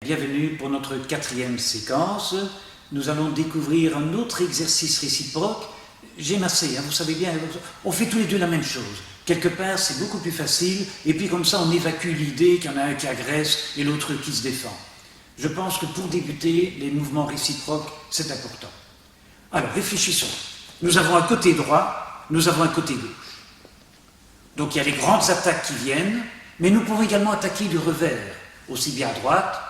bienvenue pour notre 4e séquence. Nous allons découvrir un autre exercice réciproque. J'aime assez, vous savez bien, on fait tous les deux la même chose. Quelque part, c'est beaucoup plus facile, et puis comme ça, on évacue l'idée qu'il y en a un qui agresse et l'autre qui se défend. Je pense que pour débuter, les mouvements réciproques, c'est important. Alors, réfléchissons. Nous avons un côté droit, nous avons un côté gauche. Donc, il y a les grandes attaques qui viennent, mais nous pouvons également attaquer du revers, aussi bien à droite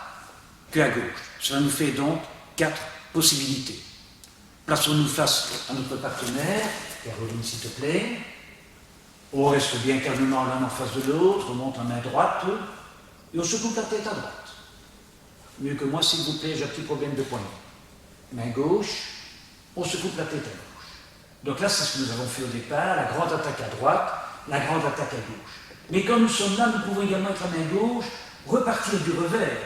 qu'à gauche. Cela nous fait donc 4 possibilités. Plaçons-nous face à notre partenaire. Caroline, s'il te plaît. On reste bien calmement l'un en face de l'autre, on monte en main droite, et on se coupe la tête à droite. Mieux que moi, s'il vous plaît, j'ai un petit problème de poignet. Main gauche, on se coupe la tête à gauche. Donc là, c'est ce que nous avons fait au départ, la grande attaque à droite, la grande attaque à gauche. Mais quand nous sommes là, nous pouvons également être à main gauche, repartir du revers.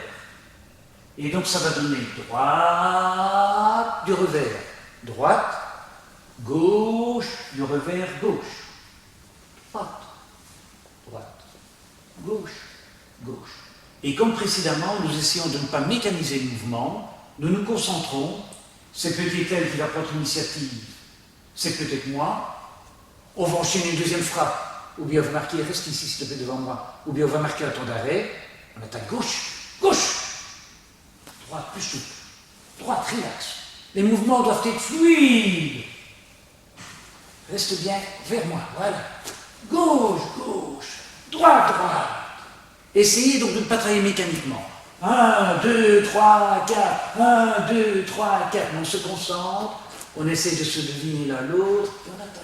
Et donc ça va donner droite, du revers, droite, gauche, du revers, gauche. Droite, droite, gauche, gauche. Et comme précédemment, nous essayons de ne pas mécaniser le mouvement, nous nous concentrons, c'est peut-être elle qui va prendre l'initiative, c'est peut-être moi, on va enchaîner une deuxième frappe, ou bien on va marquer, reste ici s'il te plaît devant moi, ou bien on va marquer un temps d'arrêt, on attaque gauche, gauche, droite plus souple, droite, relax. Les mouvements doivent être fluides. Reste bien vers moi, voilà. Gauche, gauche, droite, droite. Essayez donc de ne pas travailler mécaniquement. 1, 2, 3, 4, 1, 2, 3, 4. On se concentre, on essaie de se deviner l'un l'autre, et on attaque.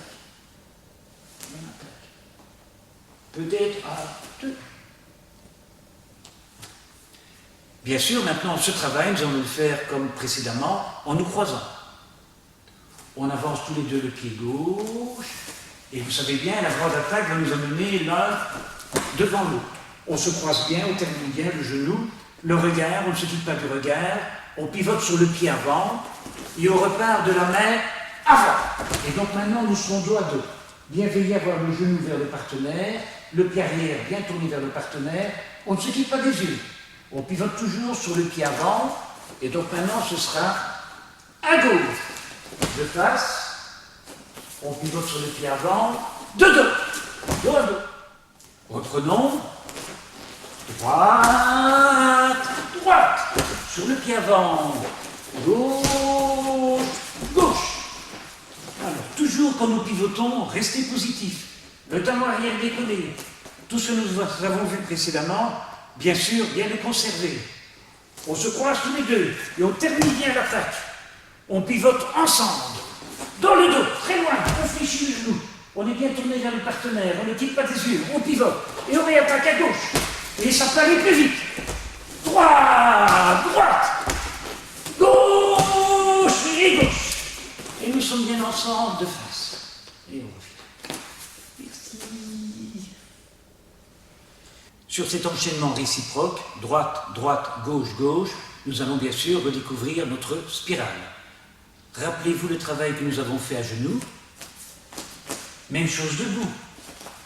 On attaque. Peut-être à 2. Bien sûr, maintenant, ce travail, nous allons le faire comme précédemment, en nous croisant. On avance tous les deux le pied gauche, et vous savez bien, la grande attaque va nous amener l'un devant l'autre. On se croise bien, on termine bien le genou, le regard, on ne se quitte pas du regard, on pivote sur le pied avant, et on repart de la main avant. Et donc maintenant, nous serons dos à dos. Bien veiller à avoir le genou vers le partenaire, le pied arrière bien tourné vers le partenaire, on ne se quitte pas des yeux. On pivote toujours sur le pied avant, et donc maintenant ce sera à gauche, de face, on pivote sur le pied avant, de dos à dos. Reprenons, droite, droite, sur le pied avant, gauche, gauche. Alors, toujours quand nous pivotons, restez positif, le talon arrière décollé. Tout ce que nous avons vu précédemment, bien sûr, bien le conserver. On se croise tous les deux et on termine bien l'attaque. On pivote ensemble, dans le dos, très loin, on fléchit le genou. On est bien tourné vers le partenaire, on ne quitte pas des yeux, on pivote et on réattaque à gauche. Et ça peut aller plus vite. Droite, droite, gauche et gauche. Et nous sommes bien ensemble de face. Et on revient. Merci. Sur cet enchaînement réciproque, droite, droite, gauche, gauche, nous allons bien sûr redécouvrir notre spirale. Rappelez-vous le travail que nous avons fait à genoux. Même chose debout.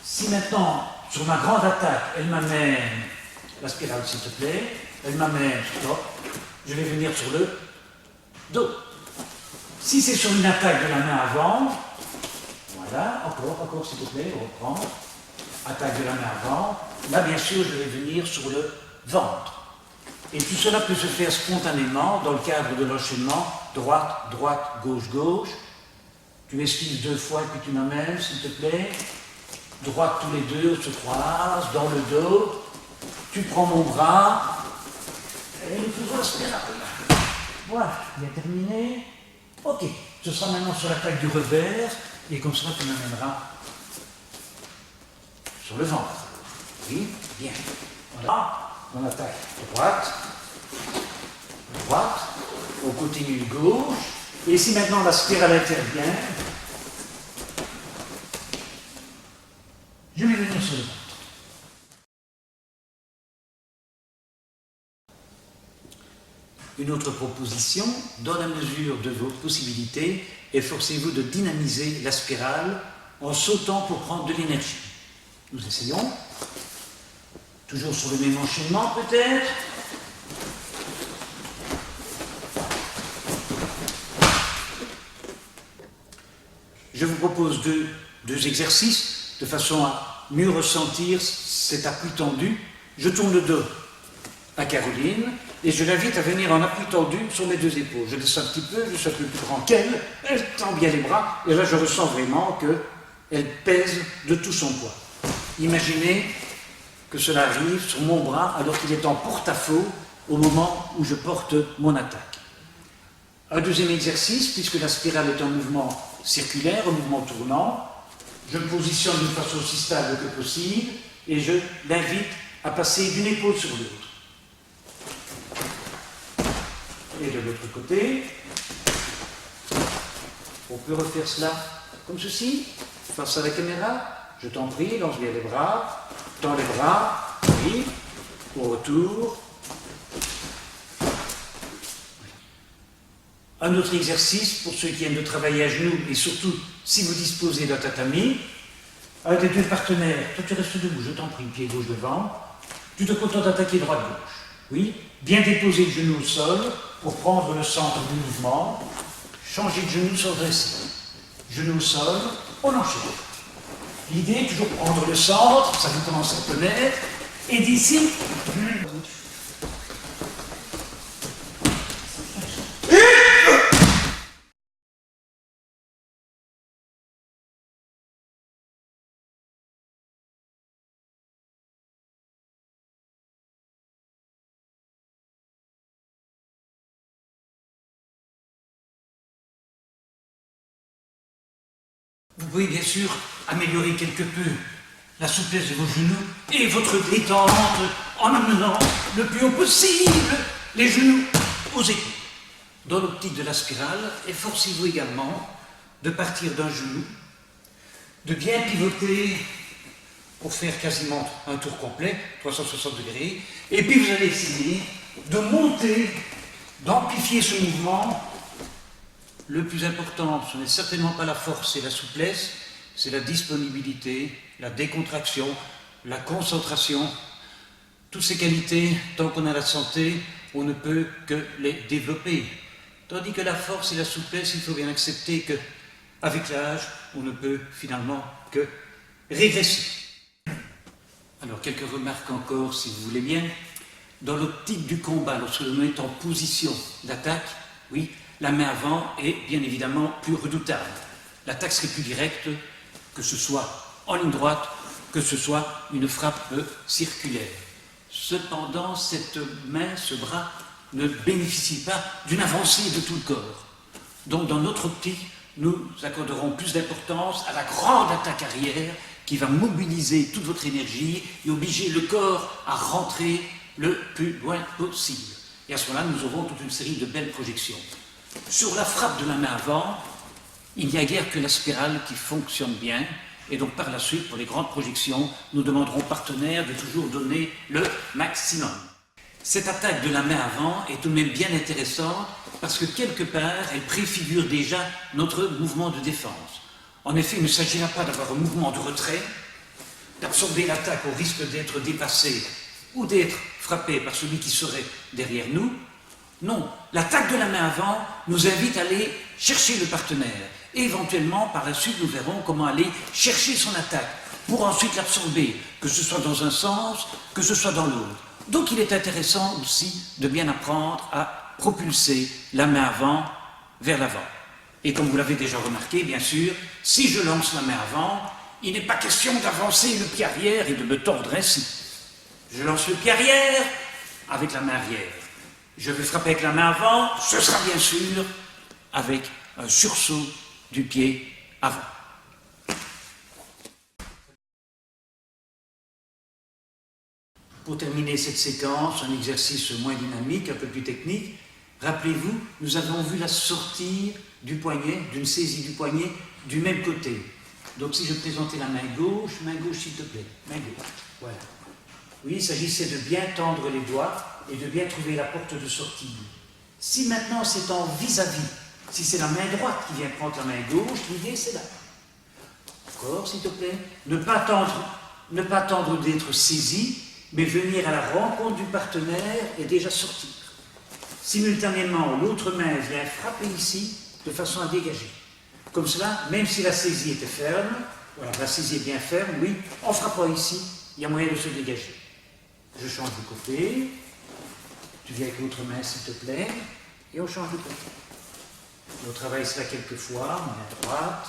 Si maintenant, sur ma grande attaque, elle m'amène, la spirale s'il te plaît, elle m'amène, stop, je vais venir sur le dos. Si c'est sur une attaque de la main avant, voilà, encore s'il te plaît, on reprend. Attaque de la main avant, là bien sûr je vais venir sur le ventre. Et tout cela peut se faire spontanément dans le cadre de l'enchaînement droite, droite, gauche, gauche. Tu esquives 2 fois et puis tu m'amènes s'il te plaît. Droite tous les deux, on se croise dans le dos. Tu prends mon bras et nous faisons la spirale. Voilà, bien terminé. Ok, ce sera maintenant sur l'attaque du revers et comme ça tu m'amèneras sur le ventre. Oui, bien. Voilà, on attaque droite, droite, on continue gauche, et si maintenant la spirale intervient, je vais venir sur le ventre. Une autre proposition, dans la mesure de vos possibilités, efforcez-vous de dynamiser la spirale en sautant pour prendre de l'énergie. Nous essayons. Toujours sur le même enchaînement peut-être. je vous propose deux exercices de façon à mieux ressentir cet appui tendu. Je tourne le dos à Caroline et je l'invite à venir en appui tendu sur mes deux épaules. Je descends un petit peu, je suis un peu plus grand qu'elle, elle tend bien les bras et là je ressens vraiment qu'elle pèse de tout son poids. Imaginez que cela arrive sur mon bras alors qu'il est en porte-à-faux au moment où je porte mon attaque. Un deuxième exercice, puisque la spirale est un mouvement circulaire, un mouvement tournant, je me positionne d'une façon aussi stable que possible et je l'invite à passer d'une épaule sur l'autre. Et de l'autre côté, on peut refaire cela comme ceci, face à la caméra. Je t'en prie, lance bien les bras, tends les bras, oui, au retour. Un autre exercice pour ceux qui aiment de travailler à genoux et surtout si vous disposez d'un tatami. Un des deux partenaires, toi tu restes debout, je t'en prie, pied gauche devant. Tu te contentes d'attaquer droite-gauche. Oui, bien déposer le genou au sol pour prendre le centre du mouvement. Changer de genou sans dresser. Genou au sol, on enchaîne. L'idée est toujours prendre le centre, ça vous commence à connaître, et d'ici, vous pouvez bien sûr améliorer quelque peu la souplesse de vos genoux et votre détente en amenant le plus haut possible les genoux aux épaules. Dans l'optique de la spirale, efforcez-vous également de partir d'un genou, de bien pivoter pour faire quasiment un tour complet, 360 degrés, et puis vous allez essayer de monter, d'amplifier ce mouvement. Le plus important, ce n'est certainement pas la force et la souplesse, c'est la disponibilité, la décontraction, la concentration. Toutes ces qualités, tant qu'on a la santé, on ne peut que les développer. Tandis que la force et la souplesse, il faut bien accepter qu'avec l'âge, on ne peut finalement que régresser. Alors, quelques remarques encore, si vous voulez bien. Dans l'optique du combat, lorsque l'on est en position d'attaque, oui, la main avant est bien évidemment plus redoutable. L'attaque serait plus directe, que ce soit en ligne droite, que ce soit une frappe circulaire. Cependant, cette main, ce bras, ne bénéficie pas d'une avancée de tout le corps. Donc, dans notre optique, nous accorderons plus d'importance à la grande attaque arrière qui va mobiliser toute votre énergie et obliger le corps à rentrer le plus loin possible. Et à ce moment-là, nous aurons toute une série de belles projections. Sur la frappe de la main avant, il n'y a guère que la spirale qui fonctionne bien, et donc par la suite, pour les grandes projections, nous demanderons aux partenaires de toujours donner le maximum. Cette attaque de la main avant est tout de même bien intéressante parce que quelque part, elle préfigure déjà notre mouvement de défense. En effet, il ne s'agira pas d'avoir un mouvement de retrait, d'absorber l'attaque au risque d'être dépassé ou d'être frappé par celui qui serait derrière nous. Non, l'attaque de la main avant nous invite à aller chercher le partenaire. Et éventuellement, par la suite, nous verrons comment aller chercher son attaque pour ensuite l'absorber, que ce soit dans un sens, que ce soit dans l'autre. Donc il est intéressant aussi de bien apprendre à propulser la main avant vers l'avant. Et comme vous l'avez déjà remarqué, bien sûr, si je lance la main avant, il n'est pas question d'avancer le pied arrière et de me tordre ainsi. Je lance le pied arrière avec la main arrière. Je vais frapper avec la main avant, ce sera bien sûr avec un sursaut du pied avant. Pour terminer cette séquence, un exercice moins dynamique, un peu plus technique. Rappelez-vous, nous avons vu la sortie du poignet, d'une saisie du poignet, du même côté. Donc si je présentais la main gauche s'il te plaît, main gauche, voilà. Oui, il s'agissait de bien tendre les doigts et de bien trouver la porte de sortie. Si maintenant c'est en vis-à-vis, si c'est la main droite qui vient prendre la main gauche, l'idée c'est là. Encore, s'il te plaît. Ne pas attendre d'être saisi, mais venir à la rencontre du partenaire et déjà sortir. Simultanément, l'autre main vient frapper ici de façon à dégager. comme cela, même si la saisie était ferme, voilà, la saisie est bien ferme, oui, en frappant ici, il y a moyen de se dégager. Je change de côté, tu viens avec l'autre main s'il te plaît, et on change de côté. On travaille cela quelques fois, main droite,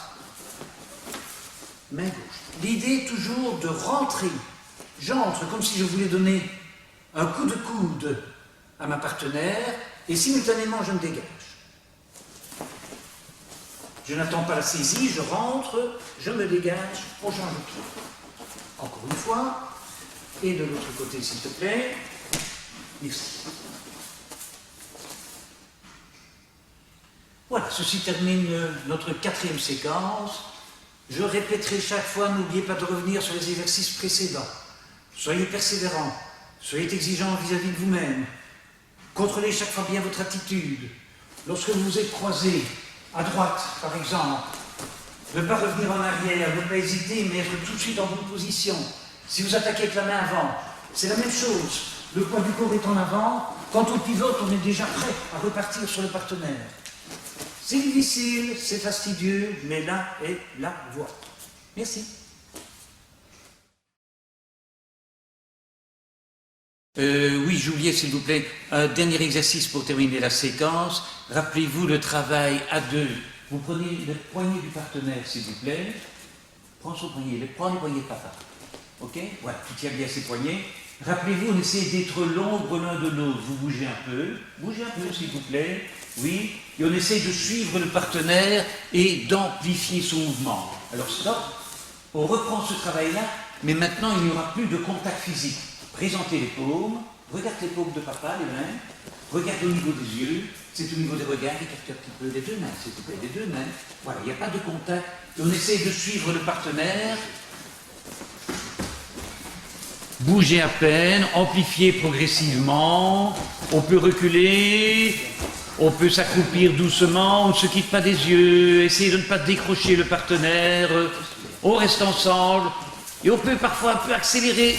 main gauche. L'idée est toujours de rentrer. J'entre comme si je voulais donner un coup de coude à ma partenaire, et simultanément je me dégage. Je n'attends pas la saisie, je rentre, je me dégage, on change de pied. Encore une fois, et de l'autre côté s'il te plaît. Merci. Voilà, ceci termine notre 4e séquence. Je répéterai chaque fois, n'oubliez pas de revenir sur les exercices précédents. Soyez persévérants, soyez exigeants vis-à-vis de vous-même. Contrôlez chaque fois bien votre attitude. Lorsque vous vous êtes croisé, à droite par exemple, ne pas revenir en arrière, ne pas hésiter, mais être tout de suite dans votre position. Si vous attaquez avec la main avant, c'est la même chose. Le poids du corps est en avant. Quand on pivote, on est déjà prêt à repartir sur le partenaire. C'est difficile, c'est fastidieux, mais là est la voie. Merci. Oui, j'oubliais s'il vous plaît, un dernier exercice pour terminer la séquence. Rappelez-vous le travail à deux. Vous prenez le poignet du partenaire s'il vous plaît. Prends son poignet, prends le poignet de papa. Ok? Voilà, tu tiens bien ses poignets. Rappelez-vous, on essaie d'être l'ombre l'un de l'autre. Vous bougez un peu s'il vous plaît. Oui, et on essaie de suivre le partenaire et d'amplifier son mouvement. Alors stop, on reprend ce travail-là, mais maintenant il n'y aura plus de contact physique. Présentez les paumes, regarde les paumes de papa, les mains, regarde au niveau des yeux, c'est au niveau des regards, écartez un petit peu les deux mains, s'il vous plaît, les deux mains. Voilà, il n'y a pas de contact. Et on essaie de suivre le partenaire. Bougez à peine, amplifiez progressivement, on peut reculer, on peut s'accroupir doucement, on ne se quitte pas des yeux, essayez de ne pas décrocher le partenaire, on reste ensemble, et on peut parfois un peu accélérer